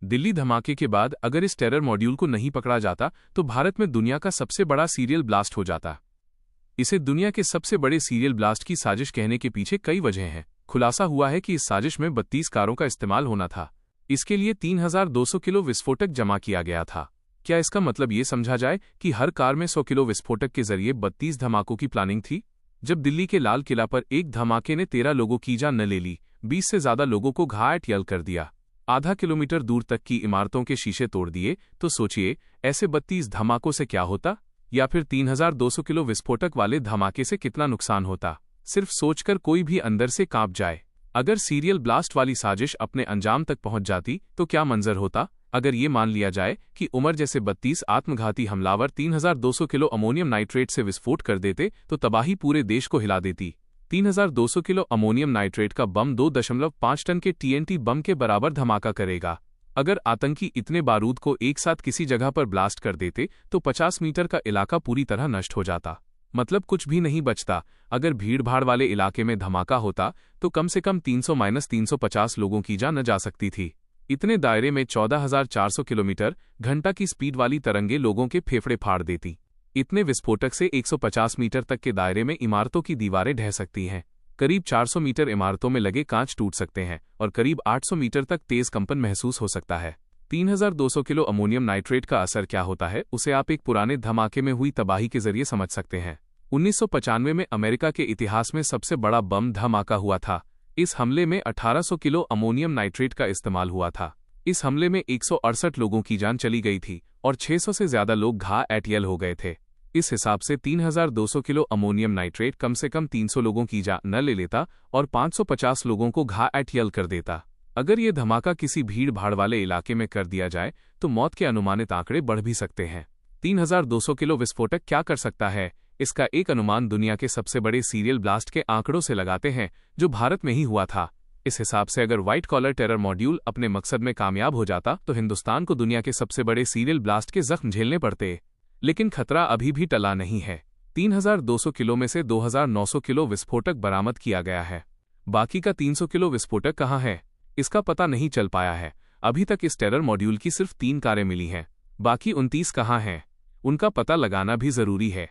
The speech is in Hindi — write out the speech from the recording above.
दिल्ली धमाके के बाद अगर इस टेरर मॉड्यूल को नहीं पकड़ा जाता तो भारत में दुनिया का सबसे बड़ा सीरियल ब्लास्ट हो जाता। इसे दुनिया के सबसे बड़े सीरियल ब्लास्ट की साजिश कहने के पीछे कई वजह हैं। खुलासा हुआ है कि इस साजिश में 32 कारों का इस्तेमाल होना था। इसके लिए 3200 किलो विस्फोटक जमा किया गया था। क्या इसका मतलब ये समझा जाए कि हर कार में 100 किलो विस्फोटक के जरिए 32 धमाकों की प्लानिंग थी? जब दिल्ली के लाल किला पर एक धमाके ने 13 लोगों की जान न ले ली, 20 से ज्यादा लोगों को घायल कर दिया, आधा किलोमीटर दूर तक की इमारतों के शीशे तोड़ दिए, तो सोचिए ऐसे 32 धमाकों से क्या होता, या फिर 3200 किलो विस्फोटक वाले धमाके से कितना नुकसान होता। सिर्फ सोचकर कोई भी अंदर से कांप जाए। अगर सीरियल ब्लास्ट वाली साजिश अपने अंजाम तक पहुंच जाती तो क्या मंजर होता। अगर ये मान लिया जाए कि उमर जैसे 32 आत्मघाती हमलावर 3200 किलो अमोनियम नाइट्रेट से विस्फोट कर देते तो तबाही पूरे देश को हिला देती। 3200 किलो अमोनियम नाइट्रेट का बम 2.5 टन के TNT बम के बराबर धमाका करेगा। अगर आतंकी इतने बारूद को एक साथ किसी जगह पर ब्लास्ट कर देते तो 50 मीटर का इलाका पूरी तरह नष्ट हो जाता। मतलब कुछ भी नहीं बचता। अगर भीड़-भाड़ वाले इलाके में धमाका होता तो कम से कम 300-350 लोगों की जान जा सकती थी। इतने दायरे में 14,400 किलोमीटर घंटा की स्पीड वाली तरंगे लोगों के फेफड़े फाड़ देती। इतने विस्फोटक से 150 मीटर तक के दायरे में इमारतों की दीवारें ढह सकती हैं। करीब 400 मीटर इमारतों में लगे कांच टूट सकते हैं और करीब 800 मीटर तक तेज कंपन महसूस हो सकता है। 3200 किलो अमोनियम नाइट्रेट का असर क्या होता है, उसे आप एक पुराने धमाके में हुई तबाही के जरिए समझ सकते हैं। 1995 में अमेरिका के इतिहास में सबसे बड़ा बम धमाका हुआ था। इस हमले में 1800 किलो अमोनियम नाइट्रेट का इस्तेमाल हुआ था। इस हमले में 168 लोगों की जान चली गई थी और 600 से ज्यादा लोग घायल हो गए थे। इस हिसाब से 3200 किलो अमोनियम नाइट्रेट कम से कम 300 लोगों की जान न ले लेता और 550 लोगों को घायल कर देता। अगर ये धमाका किसी भीड़ भाड़ वाले इलाके में कर दिया जाए तो मौत के अनुमानित आंकड़े बढ़ भी सकते हैं। 3200 किलो विस्फोटक क्या कर सकता है, इसका एक अनुमान दुनिया के सबसे बड़े सीरियल ब्लास्ट के आंकड़ों से लगाते हैं जो भारत में ही हुआ था। इस हिसाब से अगर व्हाइट कॉलर टेरर मॉड्यूल अपने मकसद में कामयाब हो जाता तो हिंदुस्तान को दुनिया के सबसे बड़े सीरियल ब्लास्ट के जख्म झेलने पड़ते। लेकिन खतरा अभी भी टला नहीं है। 3200 किलो में से 2900 किलो विस्फोटक बरामद किया गया है। बाकी का 300 किलो विस्फोटक कहाँ है, इसका पता नहीं चल पाया है। अभी तक इस टेरर मॉड्यूल की सिर्फ 3 कारें मिली हैं। बाकी 29 कहाँ हैं, उनका पता लगाना भी जरूरी है।